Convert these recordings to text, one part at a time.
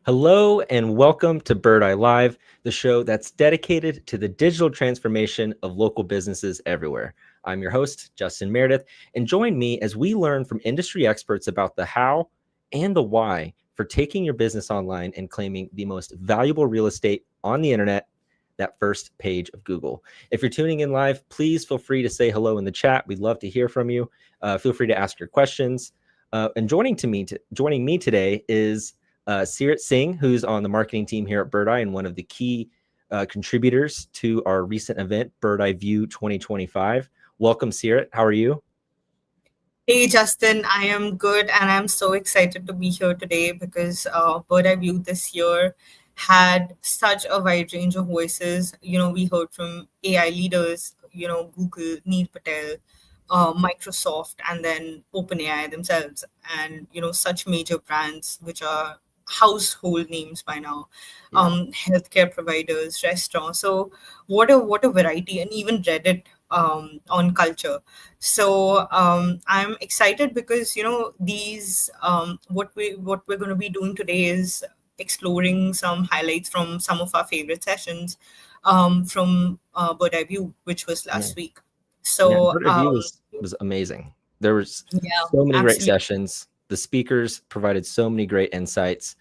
Hello and welcome to Birdeye Live, the show that's dedicated to the digital transformation of local businesses everywhere. I'm your host, Justin Meredith, and join me as we learn from industry experts about the how and the why for taking your business online and claiming the most valuable real estate on the internet, that first page of Google. If you're tuning in live, please feel free to say hello in the chat. We'd love to hear from you. Feel free to ask your questions. And joining me today is Sirat Singh, who's on the marketing team here at Birdeye and one of the key contributors to our recent event, Birdeye View 2025. Welcome, Sirat. How are you? Hey, Justin, I am good and I'm so excited to be here today because Birdeye View this year had such a wide range of voices. We heard from AI leaders, Google, Neil Patel, Microsoft, and then OpenAI themselves, and, such major brands which are household names by now, healthcare providers, restaurants. So what a variety, and even Reddit on culture. So I'm excited because these what we're going to be doing today is exploring some highlights from some of our favorite sessions from Birdeye View, which was last week. So Birdeye View was amazing. There was yeah, so many great absolutely. sessions. The speakers provided so many great insights.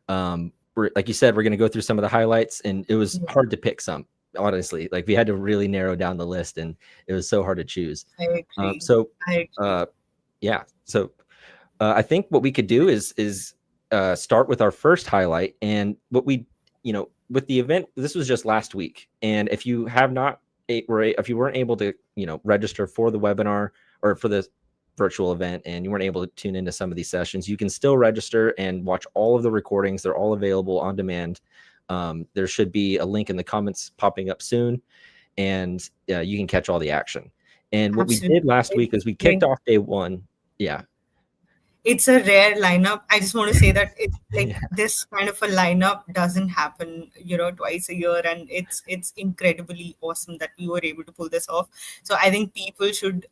Like you said, we're going to go through some of the highlights, and it was hard to pick some. Honestly, like we had to really narrow down the list, and it was so hard to choose. I agree. So I agree. I think what we could do is start with our first highlight, and what we, with the event. This was just last week, and if you have not, if you weren't able to, register for the webinar or for the virtual event, and you weren't able to tune into some of these sessions, you can still register and watch all of the recordings. They're all available on demand. There should be a link in the comments popping up soon, and you can catch all the action. And what we did last week is we kicked off day one. Yeah. It's a rare lineup. I just want to say that it's like this kind of a lineup doesn't happen, twice a year, and it's incredibly awesome that we were able to pull this off. So I think people should.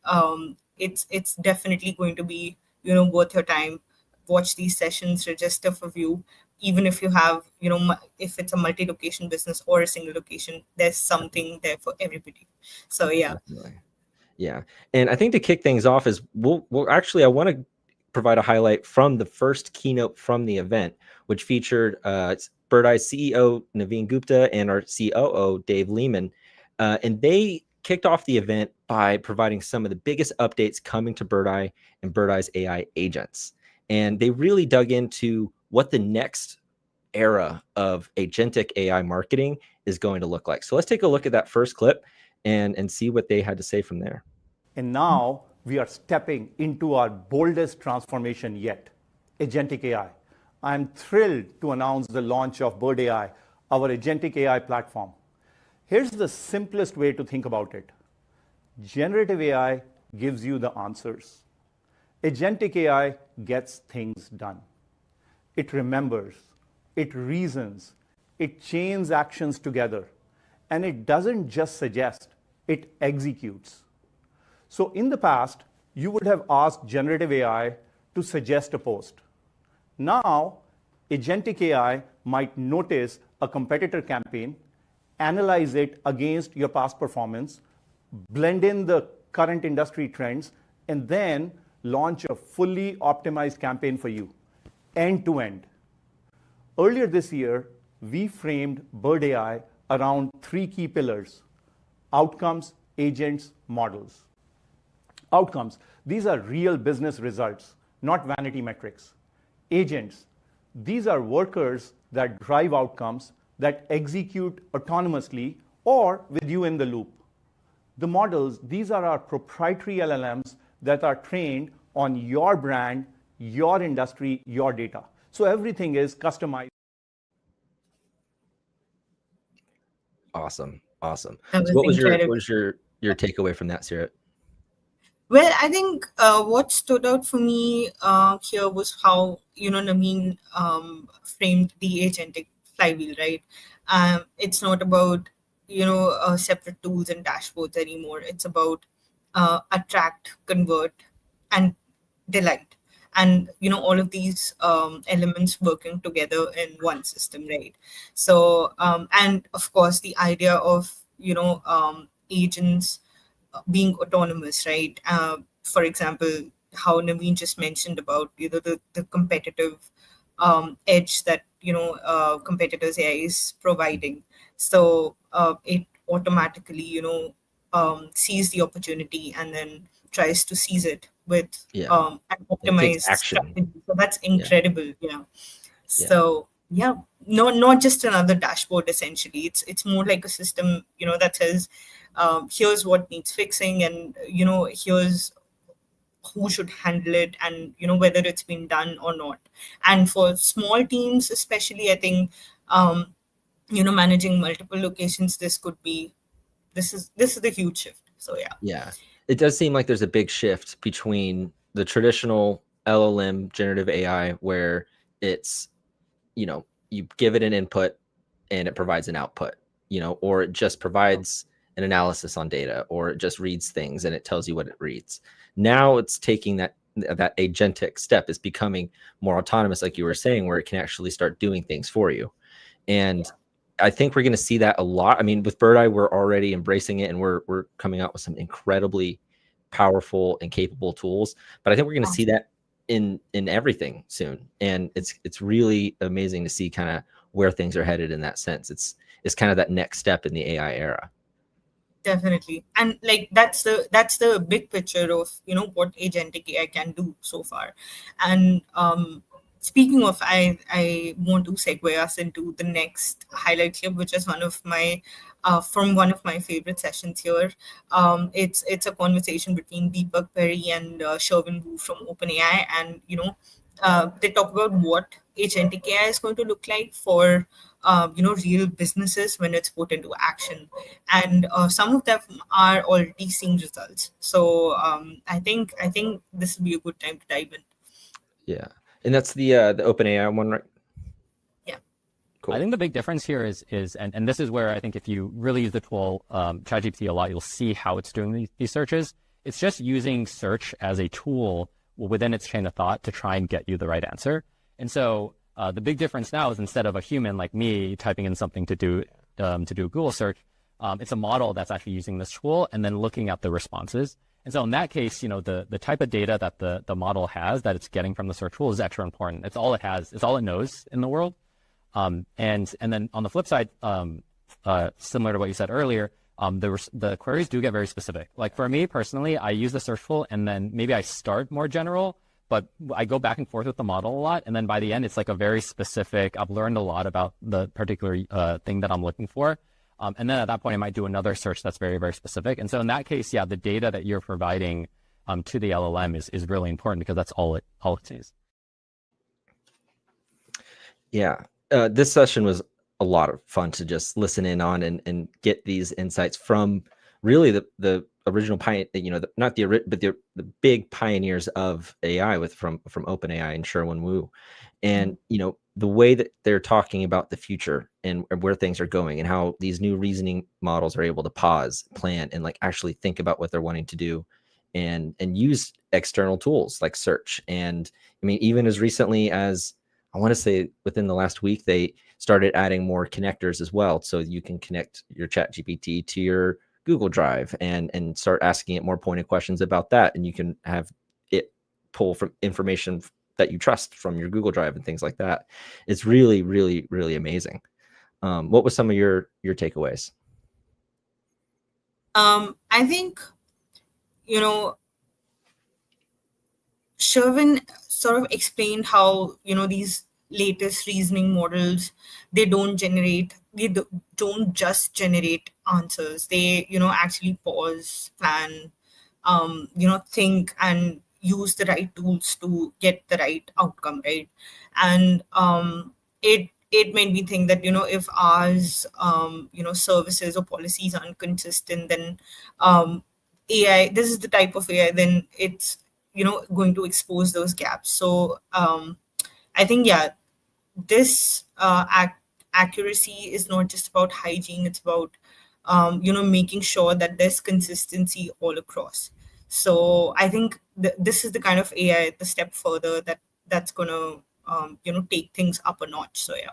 It's definitely going to be worth your time. Watch these sessions, register for View. Even if you have, if it's a multi-location business or a single location, there's something there for everybody. So yeah. Definitely. Yeah. And I think to kick things off is we'll actually, I want to provide a highlight from the first keynote from the event, which featured Birdeye's CEO, Naveen Gupta, and our COO, Dave Lehman. And they kicked off the event by providing some of the biggest updates coming to Birdeye and Birdeye's AI agents. And they really dug into what the next era of agentic AI marketing is going to look like. So let's take a look at that first clip and see what they had to say from there. And now we are stepping into our boldest transformation yet, agentic AI. I'm thrilled to announce the launch of Birdeye, our agentic AI platform. Here's the simplest way to think about it. Generative AI gives you the answers. Agentic AI gets things done. It remembers, it reasons, it chains actions together, and it doesn't just suggest, it executes. So in the past, you would have asked generative AI to suggest a post. Now, agentic AI might notice a competitor campaign, analyze it against your past performance, blend in the current industry trends, and then launch a fully optimized campaign for you, end to end. Earlier this year, we framed Birdeye around three key pillars: outcomes, agents, models. Outcomes, these are real business results, not vanity metrics. Agents, these are workers that drive outcomes, that execute autonomously or with you in the loop. The models, these are our proprietary LLMs that are trained on your brand, your industry, your data. So everything is customized. Awesome. So was what was incredible. your takeaway from that, Sirat? Well, I think what stood out for me here was how Naveen framed the agentic flywheel. Right, it's not about separate tools and dashboards anymore. It's about attract, convert, and delight. and all of these elements working together in one system, right? So and of course the idea of agents being autonomous, right? For example, how Naveen just mentioned about the competitive edge that competitors AI is providing. So it automatically sees the opportunity and then tries to seize it with Yeah. an It takes optimized action. strategy. So that's Yeah. incredible. Yeah. So yeah, not just another dashboard. Essentially, it's more like a system, that says, here's what needs fixing, and here's who should handle it, and whether it's been done or not. And for small teams, especially, I think managing multiple locations, this is the huge shift. So yeah. Yeah. It does seem like there's a big shift between the traditional LLM generative AI where it's, you give it an input and it provides an output, or it just provides an analysis on data, or it just reads things and it tells you what it reads. Now it's taking that agentic step, is becoming more autonomous, like you were saying, where it can actually start doing things for you. And I think we're going to see that a lot. I mean, with Birdeye, we're already embracing it, and we're coming out with some incredibly powerful and capable tools. But I think we're going to see that in everything soon, and it's really amazing to see kind of where things are headed in that sense. It's kind of that next step in the AI era. Definitely. And like that's the big picture of what agentic AI can do so far. And speaking of, I want to segue us into the next highlight clip, which is one of my from one of my favorite sessions here. It's a conversation between Deepak Perry and Sherwin Wu from OpenAI, and they talk about what agentic AI is going to look like for real businesses when it's put into action, and some of them are already seeing results. So I think this will be a good time to dive in. Yeah, and that's the OpenAI one, right? Yeah. Cool. I think the big difference here is and this is where I think if you really use the tool ChatGPT a lot, you'll see how it's doing these searches. It's just using search as a tool within its chain of thought to try and get you the right answer. And so the big difference now is, instead of a human like me typing in something to do a Google search, it's a model that's actually using this tool and then looking at the responses. And so in that case, the type of data that the model has that it's getting from the search tool is extra important. It's all it has. It's all it knows in the world. And then on the flip side, similar to what you said earlier, the queries do get very specific. Like for me personally, I use the search tool and then maybe I start more general, but I go back and forth with the model a lot. And then by the end, it's like a very specific, I've learned a lot about the particular thing that I'm looking for. And then at that point, I might do another search that's very, very specific. And so in that case, yeah, the data that you're providing to the LLM is really important, because that's all it sees. Yeah. This session was a lot of fun to just listen in on and get these insights from really the original not the big pioneers of AI from OpenAI and Sherwin Wu. And the way that they're talking about the future and where things are going, and how these new reasoning models are able to pause, plan, and like actually think about what they're wanting to do, and use external tools like search. And I mean, even as recently as, I want to say within the last week, they started adding more connectors as well. So you can connect your ChatGPT to your Google Drive and start asking it more pointed questions about that. And you can have it pull from information that you trust from your Google Drive and things like that. It's really, really, really amazing. What was some of your takeaways? I think Sherwin sort of explained how these latest reasoning models, they don't just generate answers. They actually pause, plan, think, and use the right tools to get the right outcome, right? And it made me think that if ours services or policies aren't consistent, then AI, this is the type of AI, then it's going to expose those gaps. So I think, yeah, this accuracy is not just about hygiene. It's about making sure that there's consistency all across. So I think this is the kind of AI, the step further that's gonna take things up a notch. So yeah.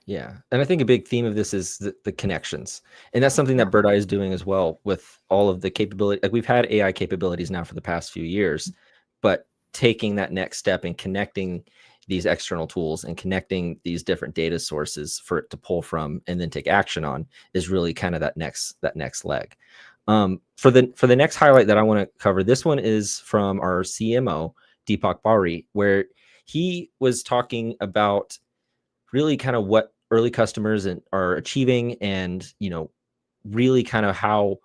Yeah. And I think a big theme of this is the connections. And that's something that Birdeye is doing as well with all of the capability. Like we've had AI capabilities now for the past few years, but taking that next step and connecting these external tools and connecting these different data sources for it to pull from and then take action on is really kind of that next leg. For the next highlight that I want to cover, this one is from our CMO, Deepak Bari, where he was talking about really kind of what early customers are achieving, and really kind of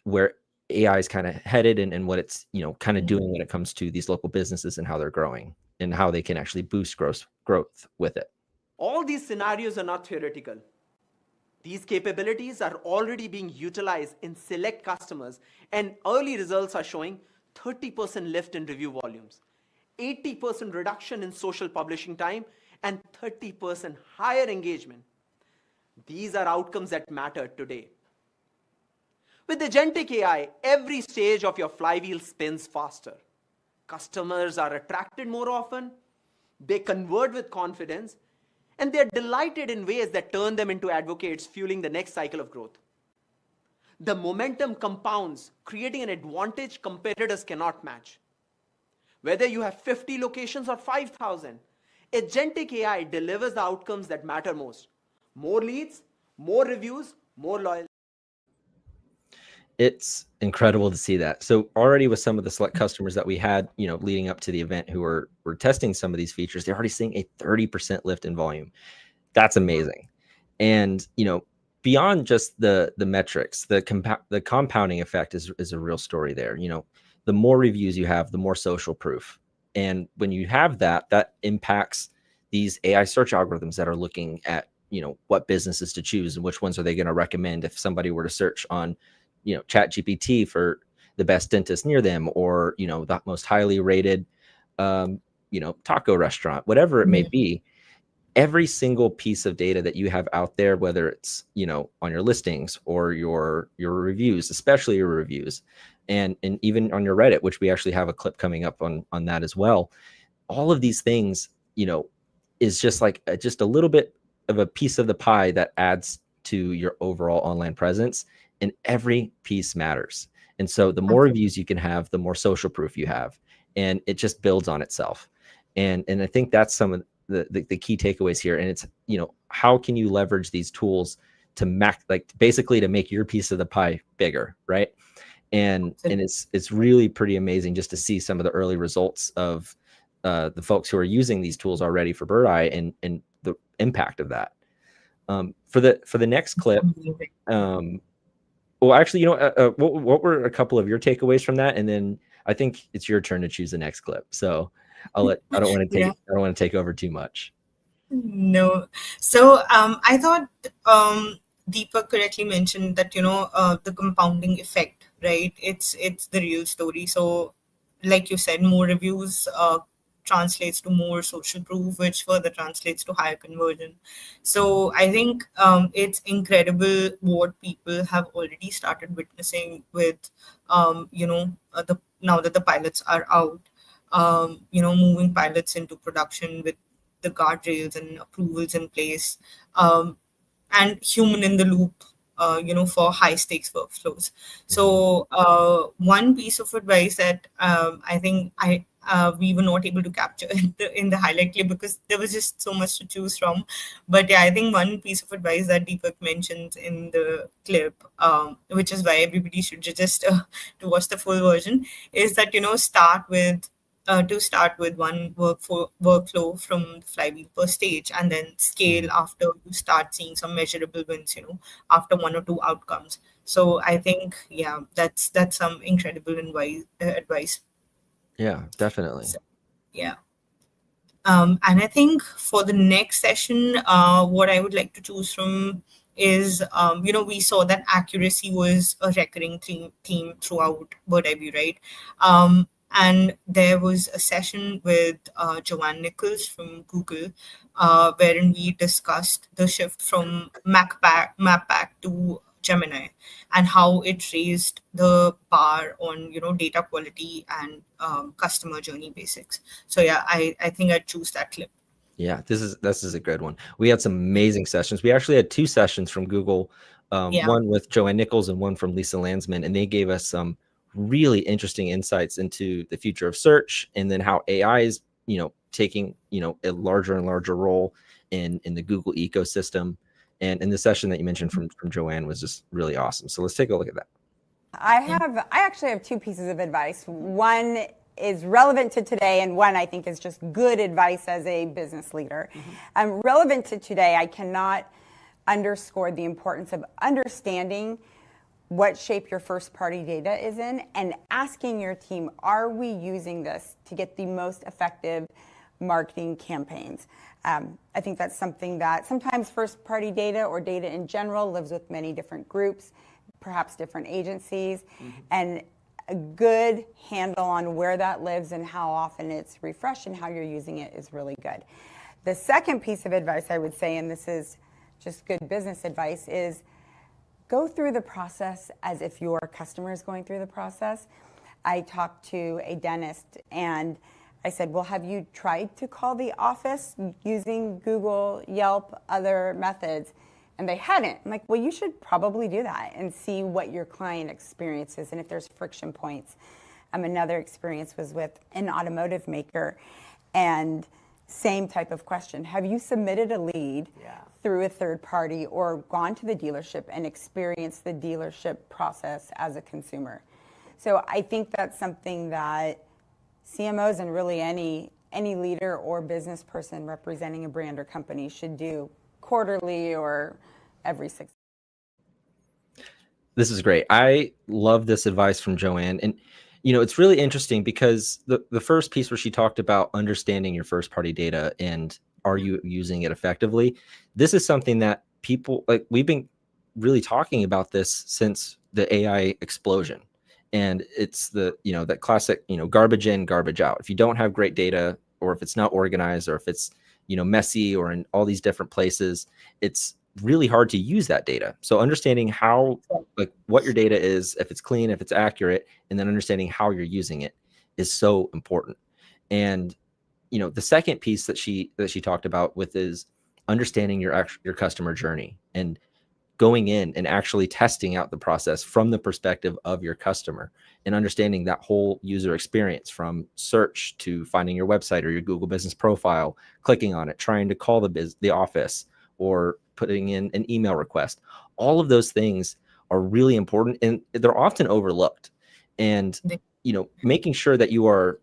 where AI is kind of headed, and what it's kind of doing when it comes to these local businesses and how they're growing and how they can actually boost growth with it. All these scenarios are not theoretical. These capabilities are already being utilized in select customers, and early results are showing 30% lift in review volumes, 80% reduction in social publishing time, and 30% higher engagement. These are outcomes that matter today. With agentic AI, every stage of your flywheel spins faster. Customers are attracted more often, they convert with confidence, and they're delighted in ways that turn them into advocates, fueling the next cycle of growth. The momentum compounds, creating an advantage competitors cannot match. Whether you have 50 locations or 5,000, agentic AI delivers the outcomes that matter most. More leads, more reviews, more loyalty. It's incredible to see that. So already with some of the select customers that we had, leading up to the event who were testing some of these features, they're already seeing a 30% lift in volume. That's amazing. And, beyond just the metrics, the compounding effect is a real story there. The more reviews you have, the more social proof. And when you have that impacts these AI search algorithms that are looking at, what businesses to choose and which ones are they going to recommend if somebody were to search on Chat GPT for the best dentist near them, or the most highly rated taco restaurant, whatever it may be. Every single piece of data that you have out there, whether it's on your listings or your reviews, especially your reviews, and even on your Reddit, which we actually have a clip coming up on that as well. All of these things is just like just a little bit of a piece of the pie that adds to your overall online presence, and every piece matters. And so the more reviews you can have, the more social proof you have, and it just builds on itself. And I think that's some of the key takeaways here. And it's, how can you leverage these tools to basically to make your piece of the pie bigger, right? And it's really pretty amazing just to see some of the early results of the folks who are using these tools already for Birdeye, and the impact of that. For the next clip, well, actually, what were a couple of your takeaways from that? And then I think it's your turn to choose the next clip. So I don't want to take over too much. No. So I thought Deepak correctly mentioned that, the compounding effect, right? It's the real story. So like you said, more reviews translates to more social proof, which further translates to higher conversion. So I think it's incredible what people have already started witnessing with, now that the pilots are out, moving pilots into production with the guardrails and approvals in place, and human in the loop, for high stakes workflows. So one piece of advice that I think we were not able to capture in the highlight clip because there was just so much to choose from. But yeah, I think one piece of advice that Deepak mentions in the clip, which is why everybody should register to watch the full version, is that, start with one workflow from the flywheel per stage, and then scale after you start seeing some measurable wins, after one or two outcomes. So I think, yeah, that's some incredible advice. Yeah, definitely. So, yeah. And I think for the next session, what I would like to choose from is, we saw that accuracy was a recurring theme throughout Birdeye View, right? And there was a session with Joanne Nichols from Google, wherein we discussed the shift from map pack to Gemini, and how it raised the bar on data quality and customer journey basics. So yeah, I think I'd choose that clip. Yeah, this is a good one. We had some amazing sessions. We actually had 2 sessions from Google, Yeah. one with Joanne Nichols and one from Lisa Landsman, and they gave us some really interesting insights into the future of search, and then how AI is, taking, a larger and larger role in the Google ecosystem. And the session that you mentioned from Joanne was just really awesome. So let's take a look at that. I actually have 2 pieces of advice. One is relevant to today, and one I think is just good advice as a business leader. Relevant to today, I cannot underscore the importance of understanding what shape your first party data is in and asking your team, are we using this to get the most effective marketing campaigns? I think that's something that sometimes first party data or data in general lives with many different groups, perhaps different agencies, and a good handle on where that lives and how often it's refreshed and how you're using it is really good. The second piece of advice I would say, and this is just good business advice, is go through the process as if your customer is going through the process. I talked to a dentist and I said, well, have you tried to call the office using Google, Yelp, other methods? And they hadn't. I'm like, well, you should probably do that and see what your client experiences and if there's friction points. Another experience was with an automotive maker, and same type of question. Have you submitted a lead through a third party or gone to the dealership and experienced the dealership process as a consumer? So I think that's something that CMOs and really any leader or business person representing a brand or company should do quarterly or every 6 months. This is great. I love this advice from Joanne. And, it's really interesting because the first piece where she talked about understanding your first party data and are you using it effectively? This is something that people, like, we've been really talking about this since the AI explosion. And it's that classic, garbage in, garbage out. If you don't have great data, or if it's not organized, or if it's, messy or in all these different places, it's really hard to use that data. So understanding how, like, what your data is, if it's clean, if it's accurate, and then understanding how you're using it is so important. And, the second piece that she talked about with is understanding your customer journey and going in and actually testing out the process from the perspective of your customer and understanding that whole user experience, from search to finding your website or your Google business profile, clicking on it, trying to call the office, or putting in an email request. All of those things are really important, and they're often overlooked. And, making sure that you are,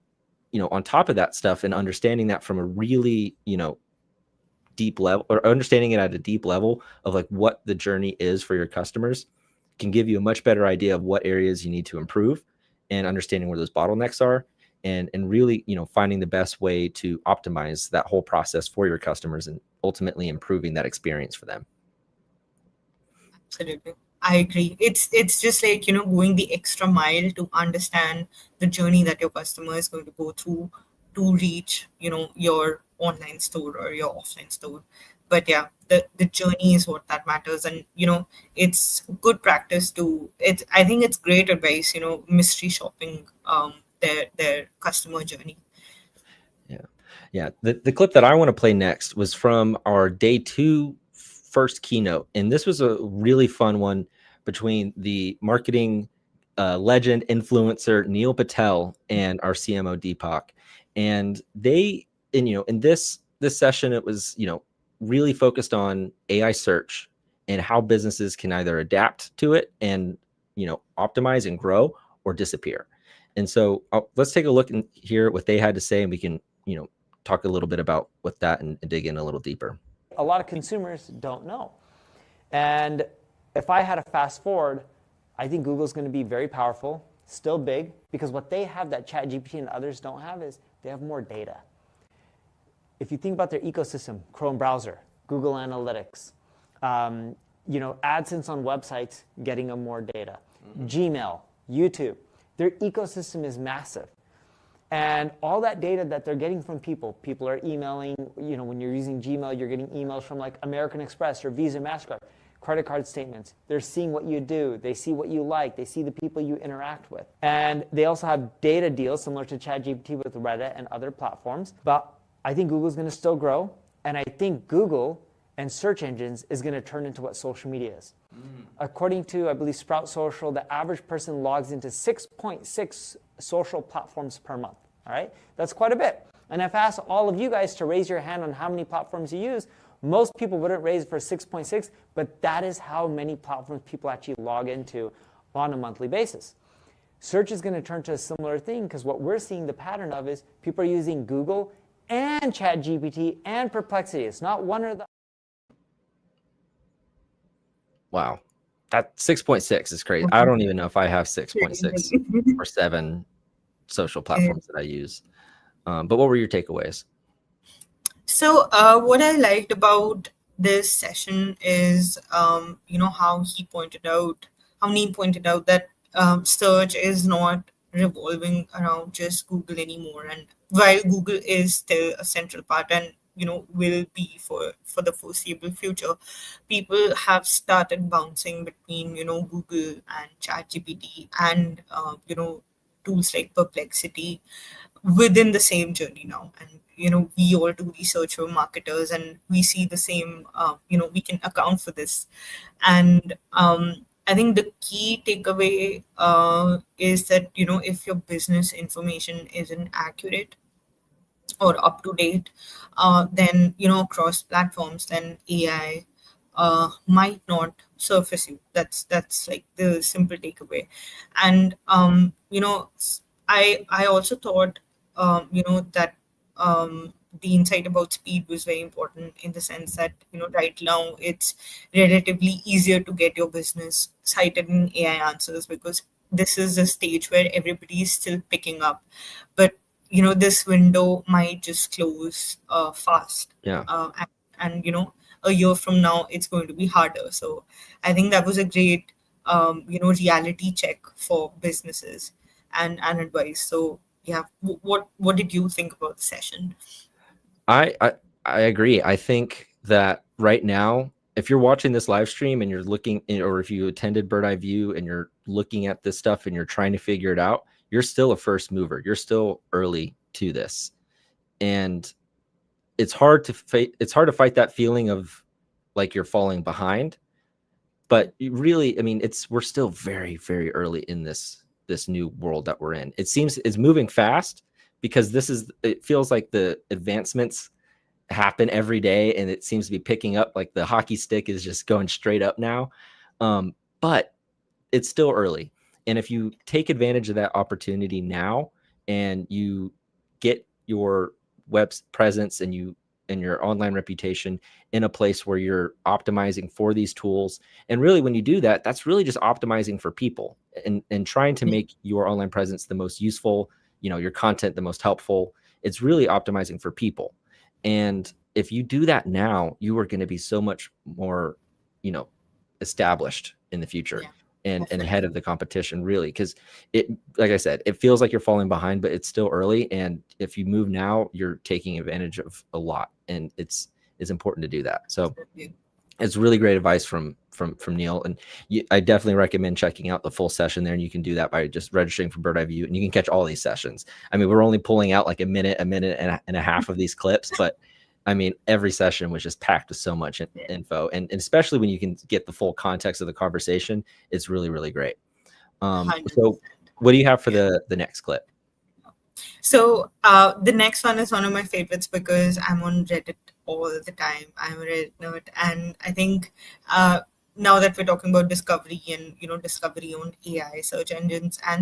on top of that stuff and understanding that from a really, deep level, or understanding it at a deep level of like what the journey is for your customers, can give you a much better idea of what areas you need to improve, and understanding where those bottlenecks are, and really, finding the best way to optimize that whole process for your customers and ultimately improving that experience for them. Absolutely. I agree. It's just like, going the extra mile to understand the journey that your customer is going to go through to reach, your online store or your offline store. But yeah, the journey is what that matters. And, it's good practice I think it's great advice, mystery shopping their customer journey. Yeah. The clip that I want to play next was from our day 2 first keynote. And this was a really fun one between the marketing legend influencer Neil Patel and our CMO Deepak. And in this session, it was, really focused on AI search and how businesses can either adapt to it and, optimize and grow, or disappear. And so let's take a look and hear what they had to say, and we can, talk a little bit about what that and dig in a little deeper. A lot of consumers don't know. And if I had a fast forward, I think Google's going to be very powerful, still big, because what they have that ChatGPT and others don't have is they have more data. If you think about their ecosystem, Chrome browser, Google Analytics, AdSense on websites, getting them more data, Gmail, YouTube, their ecosystem is massive. And all that data that they're getting from people are emailing, when you're using Gmail, you're getting emails from like American Express or Visa, MasterCard. credit card statements. They're seeing what you do. They see what you like. They see the people you interact with. And they also have data deals similar to ChatGPT with Reddit and other platforms. But I think Google's going to still grow. And I think Google and search engines is going to turn into what social media is. According to, I believe, Sprout Social, the average person logs into 6.6 social platforms per month. All right? That's quite a bit. And if I asked all of you guys to raise your hand on how many platforms you use, most people wouldn't raise for 6.6, but that is how many platforms people actually log into on a monthly basis. Search is going to turn to a similar thing because what we're seeing the pattern of is people are using Google and ChatGPT and Perplexity. It's not one or the Wow. That 6.6 is crazy. I don't even know if I have 6.6 or 7 social platforms that I use. But what were your takeaways? So what I liked about this session is, how Neil pointed out that search is not revolving around just Google anymore. And while Google is still a central part and, will be for the foreseeable future, people have started bouncing between, Google and ChatGPT and, tools like Perplexity within the same journey now. And we all do research for marketers and we see the same, we can account for this. And I think the key takeaway is that if your business information isn't accurate or up to date, then across platforms, then AI might not surface you. That's like the simple takeaway. And I also thought that the insight about speed was very important in the sense that right now it's relatively easier to get your business cited in AI answers because this is a stage where everybody is still picking up, but this window might just close fast. Yeah. And a year from now it's going to be harder. So I think that was a great reality check for businesses and advice. So yeah, what did you think about the session? I agree. I think that right now, if you're watching this live stream and you're looking, or if you attended Birdeye View and you're looking at this stuff and you're trying to figure it out, you're still a first mover. You're still early to this, and it's hard to fight. It's hard to fight that feeling of like you're falling behind. But you really, I mean, we're still very, very early in this new world that we're in. It seems it's moving fast because it feels like the advancements happen every day and it seems to be picking up, like the hockey stick is just going straight up now. But it's still early. And if you take advantage of that opportunity now and you get your web presence and your online reputation in a place where you're optimizing for these tools. And really, when you do that, that's really just optimizing for people and trying to make your online presence the most useful, your content the most helpful. It's really optimizing for people. And if you do that now, you are going to be so much more, established in the future. Yeah. And ahead of the competition, really, because like I said, it feels like you're falling behind, but it's still early. And if you move now, you're taking advantage of a lot, and it's important to do that. So it's really great advice from Neil, and I definitely recommend checking out the full session there. And you can do that by just registering for Birdeye View, and you can catch all these sessions. I mean, we're only pulling out like a minute and a half of these clips, but I mean, every session was just packed with so much info, and especially when you can get the full context of the conversation, it's really, really great. So what do you have for the next clip? So the next one is one of my favorites because I'm on Reddit all the time. I'm a Reddit nerd, and I think now that we're talking about discovery and discovery on AI, search engines, I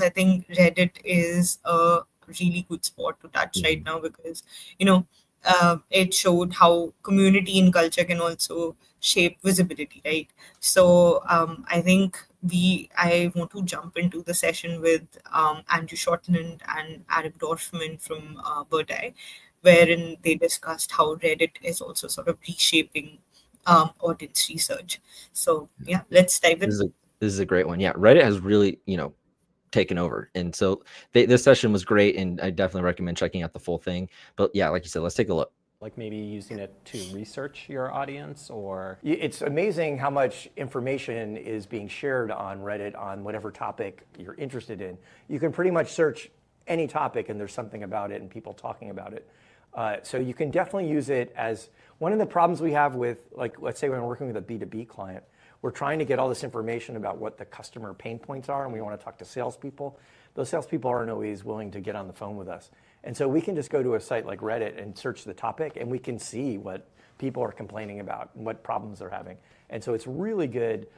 think Reddit is a really good spot to touch right now because it showed how community and culture can also shape visibility, right? So I think I want to jump into the session with Andrew Shortland and Adam Dorfman from Birdeye, wherein they discussed how Reddit is also sort of reshaping audience research. So yeah, let's dive in. This is a great one. Yeah, Reddit has really, taken over, and so this session was great, and I definitely recommend checking out the full thing. But yeah, like you said, let's take a look. Like maybe using it to research your audience, or? It's amazing how much information is being shared on Reddit on whatever topic you're interested in. You can pretty much search any topic and there's something about it and people talking about it. So you can definitely use it as one of the problems we have with, like, let's say when we're working with a B2B client, we're trying to get all this information about what the customer pain points are, and we want to talk to salespeople. Those salespeople aren't always willing to get on the phone with us. And so we can just go to a site like Reddit and search the topic, and we can see what people are complaining about and what problems they're having. And so it's really good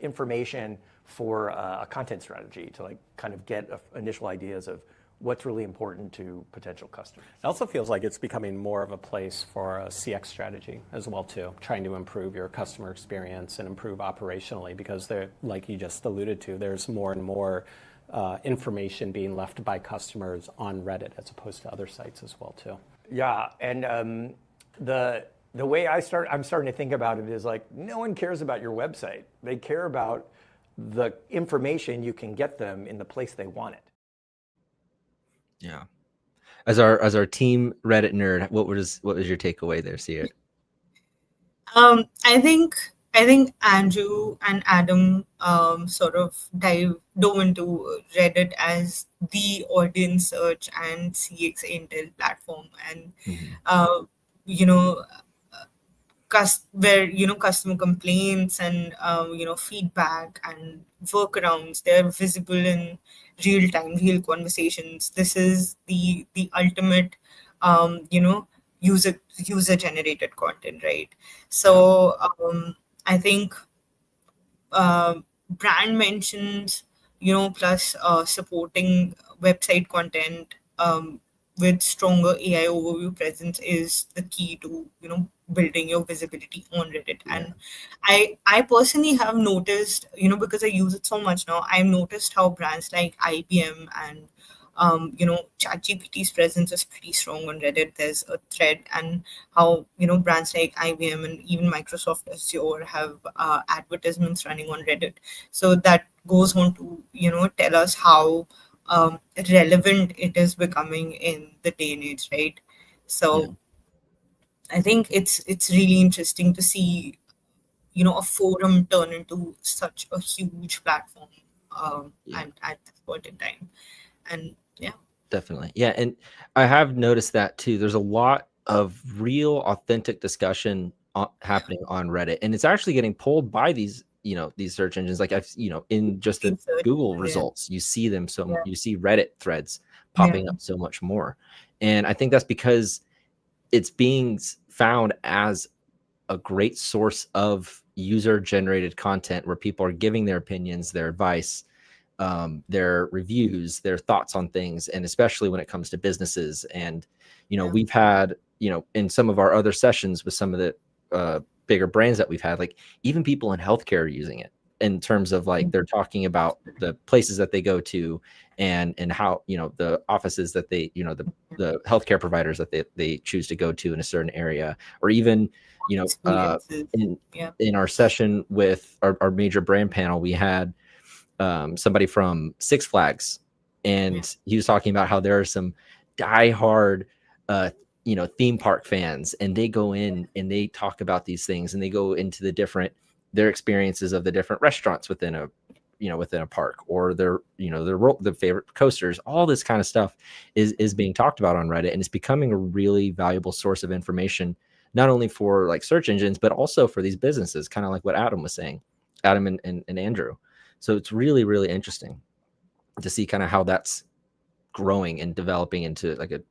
information for a content strategy to like kind of get initial ideas of what's really important to potential customers. It also feels like it's becoming more of a place for a CX strategy as well too, trying to improve your customer experience and improve operationally, because there, like you just alluded to, there's more and more information being left by customers on Reddit as opposed to other sites as well too. Yeah, and the way I'm starting to think about it is like, no one cares about your website. They care about the information you can get them in the place they want it. Yeah. As our team Reddit nerd, what was your takeaway there, Sia? I think Andrew and Adam sort of dove into Reddit as the audience search and CX intel platform, and where customer complaints and feedback and workarounds, they're visible in real time, real conversations. This is the ultimate user generated content, right? So I think brand mentions, plus supporting website content with stronger AI overview presence is the key to building your visibility on Reddit. And I personally have noticed, because I use it so much now, I've noticed how brands like IBM and ChatGPT's presence is pretty strong on Reddit. There's a thread, and how brands like IBM and even Microsoft Azure have advertisements running on Reddit. So that goes on to tell us how relevant it is becoming in the day and age, right? So I think it's really interesting to see a forum turn into such a huge platform at this point in time. And definitely. Yeah. And I have noticed that too. There's a lot of real authentic discussion happening on Reddit, and it's actually getting pulled by these search engines. Like in just the Google results, you see them. So you see Reddit threads popping up so much more. And I think that's because it's being found as a great source of user generated content where people are giving their opinions, their advice, their reviews, their thoughts on things, and especially when it comes to businesses. And we've had in some of our other sessions with some of the bigger brands that we've had, like even people in healthcare are using it in terms of like they're talking about the places that they go to and how the offices that they the healthcare providers that they choose to go to in a certain area, or even in our session with our major brand panel, we had somebody from Six Flags, and he was talking about how there are some diehard theme park fans, and they go in and they talk about these things, and they go into their experiences of the different restaurants within a park, or their favorite coasters. All this kind of stuff is being talked about on Reddit, and it's becoming a really valuable source of information, not only for like search engines, but also for these businesses, kind of like what Adam was saying, Adam and Andrew. So it's really, really interesting to see kind of how that's growing and developing into like a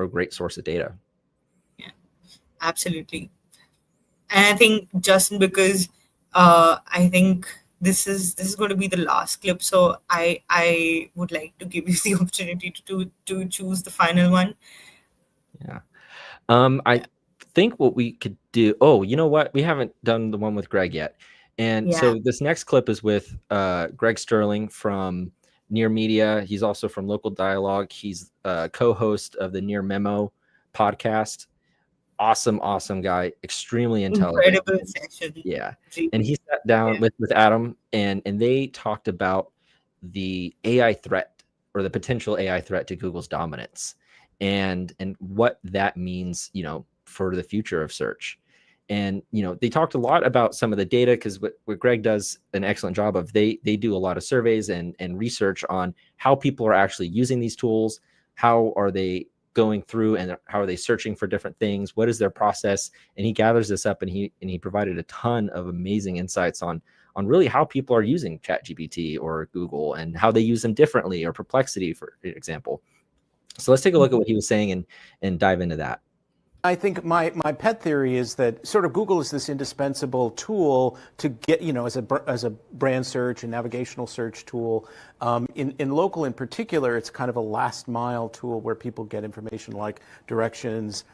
great source of data. Yeah, absolutely. And I think just because I think this is going to be the last clip, so I would like to give you the opportunity to choose the final one. Yeah. I think what we could do. Oh, you know what? We haven't done the one with Greg yet. And so this next clip is with Greg Sterling from Near Media. He's also from Local Dialogue. He's co-host of the Near Memo podcast. Awesome guy, extremely intelligent. Incredible session. Yeah. And he sat down with Adam and they talked about the AI threat, or the potential AI threat to Google's dominance. and what that means, for the future of search. And they talked a lot about some of the data, because what Greg does an excellent job of, they do a lot of surveys and research on how people are actually using these tools, how are they going through and how are they searching for different things, what is their process. And he gathers this up, and he provided a ton of amazing insights on really how people are using ChatGPT or Google, and how they use them differently, or Perplexity, for example. So let's take a look at what he was saying and dive into that. I think my pet theory is that sort of Google is this indispensable tool to get, as a brand search and navigational search tool. In local in particular, it's kind of a last mile tool where people get information like directions,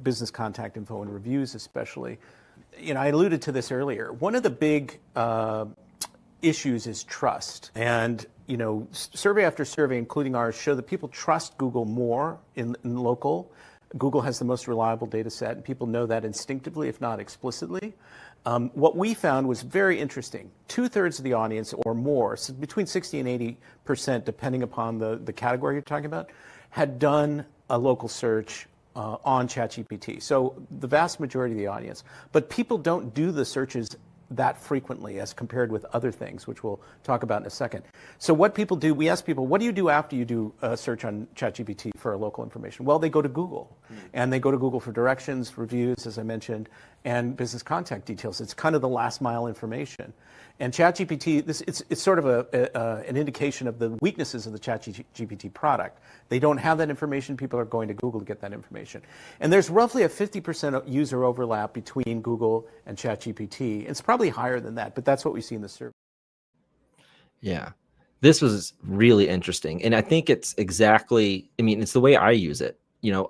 business contact info, and reviews especially. I alluded to this earlier. One of the big issues is trust. And survey after survey, including ours, show that people trust Google more in local. Google has the most reliable data set, and people know that instinctively, if not explicitly. What we found was very interesting. 2/3 of the audience or more, so between 60 and 80%, depending upon the category you're talking about, had done a local search on ChatGPT. So the vast majority of the audience. But people don't do the searches that frequently as compared with other things, which we'll talk about in a second. So what people do, we ask people, what do you do after you do a search on ChatGPT for local information? Well, they go to Google, and they go to Google for directions, reviews, as I mentioned, and business contact details. It's kind of the last mile information. And ChatGPT, it's sort of an indication of the weaknesses of the ChatGPT product. They don't have that information. People are going to Google to get that information. And there's roughly a 50% user overlap between Google and ChatGPT. It's probably higher than that, but that's what we see in the survey. Yeah, this was really interesting. And I think it's exactly, it's the way I use it.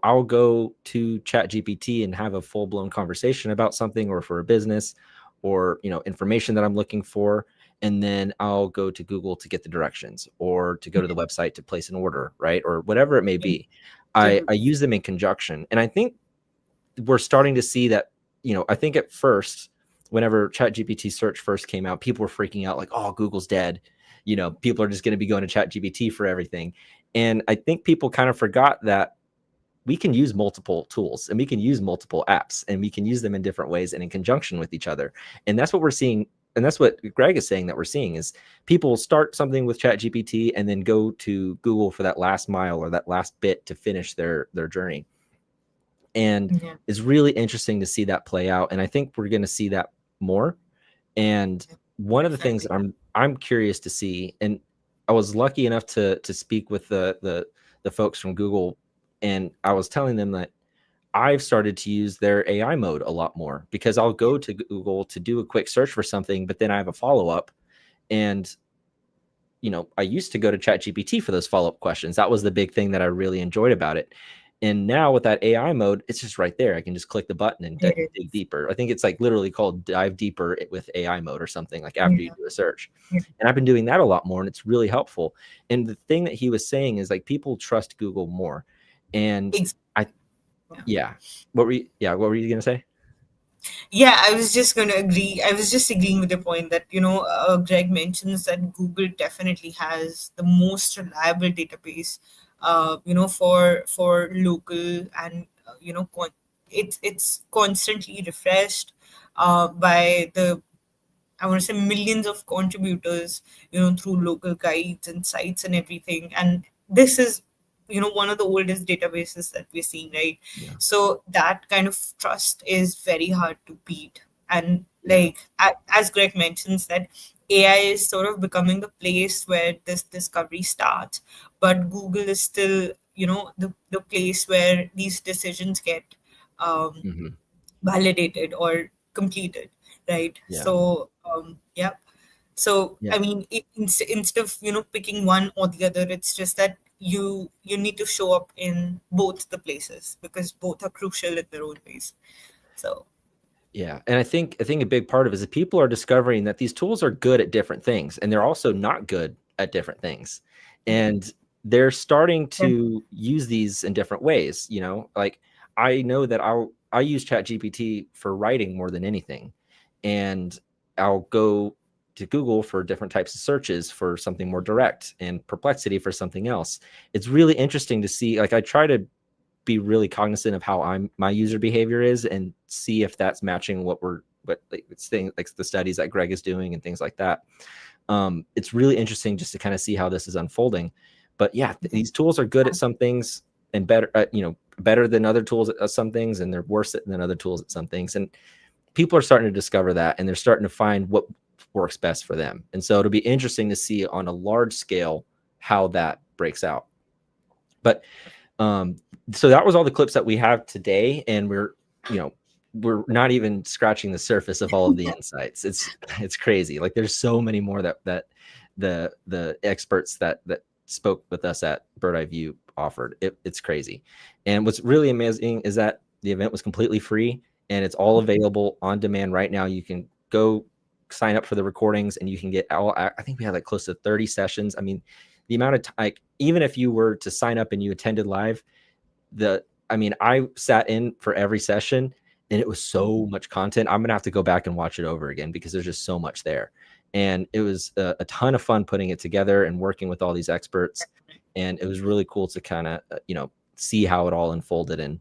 I'll go to ChatGPT and have a full-blown conversation about something, or for a business, or information that I'm looking for, and then I'll go to Google to get the directions, or to go to the website to place an order, right? Or whatever it may be. I use them in conjunction. And I think we're starting to see that, I think at first, whenever ChatGPT search first came out, people were freaking out like, oh, Google's dead. People are just going to be going to ChatGPT for everything. And I think people kind of forgot that we can use multiple tools, and we can use multiple apps, and we can use them in different ways and in conjunction with each other. And that's what we're seeing. And that's what Greg is saying that we're seeing, is people start something with ChatGPT and then go to Google for that last mile or that last bit to finish their journey. And it's really interesting to see that play out. And I think we're going to see that more. And one of the things that I'm curious to see, and I was lucky enough to speak with the folks from Google, and I was telling them that I've started to use their AI mode a lot more, because I'll go to Google to do a quick search for something, but then I have a follow-up. And, I used to go to ChatGPT for those follow-up questions. That was the big thing that I really enjoyed about it. And now with that AI mode, it's just right there. I can just click the button and dig deeper. I think it's like literally called dive deeper with AI mode or something, like after you do a search. And I've been doing that a lot more, and it's really helpful. And the thing that he was saying is, like, people trust Google more. And what were you going to say? Yeah, I was just going to agree. I was just agreeing with the point that, Greg mentions that Google definitely has the most reliable database, for local, and, it's constantly refreshed by I want to say millions of contributors, through local guides and sites and everything. And this is, one of the oldest databases that we're seeing, right? Yeah. So that kind of trust is very hard to beat. And as Greg mentions, that AI is sort of becoming the place where this discovery starts, but Google is still, the place where these decisions get validated or completed, right? Yeah. So, So, I mean, instead of, picking one or the other, it's just that you need to show up in both the places, because both are crucial in their own ways. So. Yeah. And I think a big part of it is that people are discovering that these tools are good at different things, and they're also not good at different things. And they're starting to use these in different ways. Like, I know that I use ChatGPT for writing more than anything. And I'll go to Google for different types of searches for something more direct, and Perplexity for something else. It's really interesting to see. Like, I try to be really cognizant of how my user behavior is and see if that's matching what it's things like the studies that Greg is doing and things like that. It's really interesting just to kind of see how this is unfolding. But yeah, these tools are good at some things and better, better than other tools at some things, and they're worse than other tools at some things. And people are starting to discover that, and they're starting to find what works best for them. And so it'll be interesting to see on a large scale how that breaks out. But so that was all the clips that we have today, and we're not even scratching the surface of all of the insights. It's crazy. Like there's so many more that the experts that spoke with us at Birdeye View offered. It's crazy. And what's really amazing is that the event was completely free, and it's all available on demand right now. You can go sign up for the recordings, and you can get I think we had like close to 30 sessions. I mean, the amount of time, even if you were to sign up and you attended live, I sat in for every session, and it was so much content. I'm gonna have to go back and watch it over again because there's just so much there. And it was a ton of fun putting it together and working with all these experts. And it was really cool to kind of, see how it all unfolded. And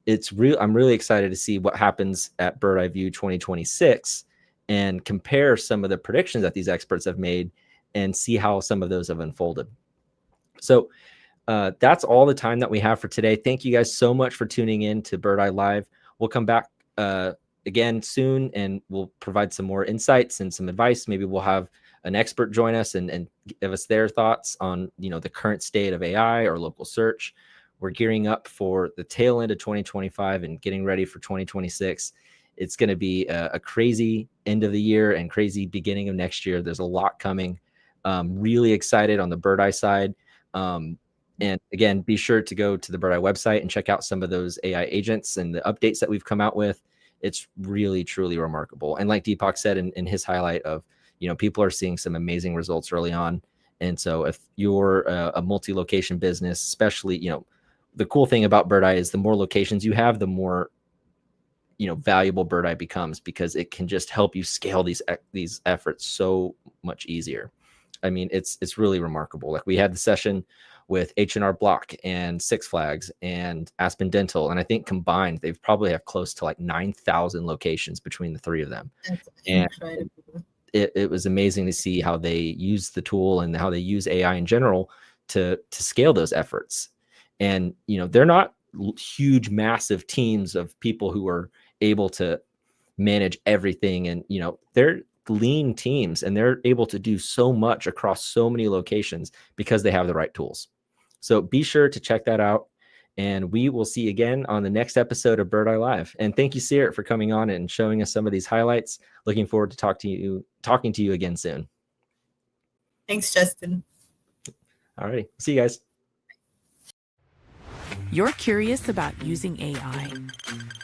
I'm really excited to see what happens at Birdeye View 2026 and compare some of the predictions that these experts have made and see how some of those have unfolded. So that's all the time that we have for today. Thank you guys so much for tuning in to Birdeye Live. We'll come back again soon, and we'll provide some more insights and some advice. Maybe we'll have an expert join us and give us their thoughts on the current state of AI or local search. We're gearing up for the tail end of 2025 and getting ready for 2026. It's going to be a crazy end of the year and crazy beginning of next year. There's a lot coming. Really excited on the Birdeye side. And again, be sure to go to the Birdeye website and check out some of those AI agents and the updates that we've come out with. It's really, truly remarkable. And like Deepak said in his highlight of, people are seeing some amazing results early on. And so if you're a multi-location business, especially, the cool thing about Birdeye is the more locations you have, the more, valuable Birdeye becomes, because it can just help you scale these efforts so much easier. I mean, it's really remarkable. Like we had the session with H&R Block and Six Flags and Aspen Dental, and I think combined they've probably have close to like 9,000 locations between the three of them. That's incredible. It was amazing to see how they use the tool and how they use AI in general to scale those efforts. And they're not huge, massive teams of people who are able to manage everything, and they're lean teams, and they're able to do so much across so many locations because they have the right tools. So be sure to check that out, and we will see you again on the next episode of Birdeye Live. And thank you, Seert, for coming on and showing us some of these highlights. Looking forward to talking to you again soon. Thanks, Justin. All right, see you guys. You're curious about using AI,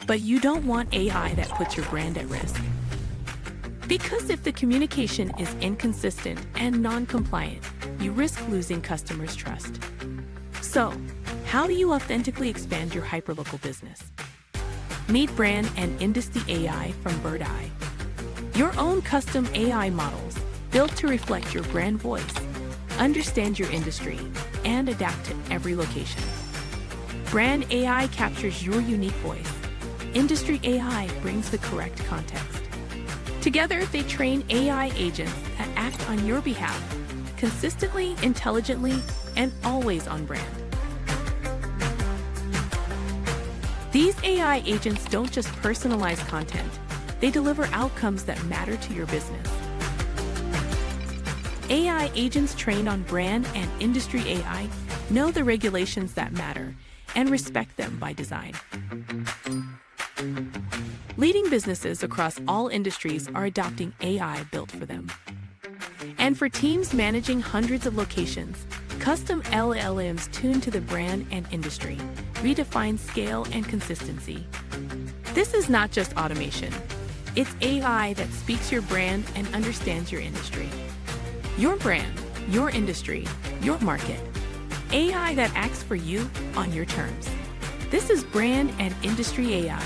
but you don't want AI that puts your brand at risk. Because if the communication is inconsistent and non-compliant, you risk losing customers' trust. So, how do you authentically expand your hyperlocal business? Meet brand and industry AI from Birdeye. Your own custom AI models built to reflect your brand voice, understand your industry, and adapt to every location. Brand AI captures your unique voice. Industry AI brings the correct context. Together, they train AI agents that act on your behalf, consistently, intelligently, and always on brand. These AI agents don't just personalize content, they deliver outcomes that matter to your business. AI agents trained on brand and industry AI know the regulations that matter and respect them by design. Leading businesses across all industries are adopting AI built for them. And for teams managing hundreds of locations, custom LLMs tuned to the brand and industry redefine scale and consistency. This is not just automation. It's AI that speaks your brand and understands your industry. Your brand, your industry, your market. AI that acts for you on your terms. This is Brand and Industry AI.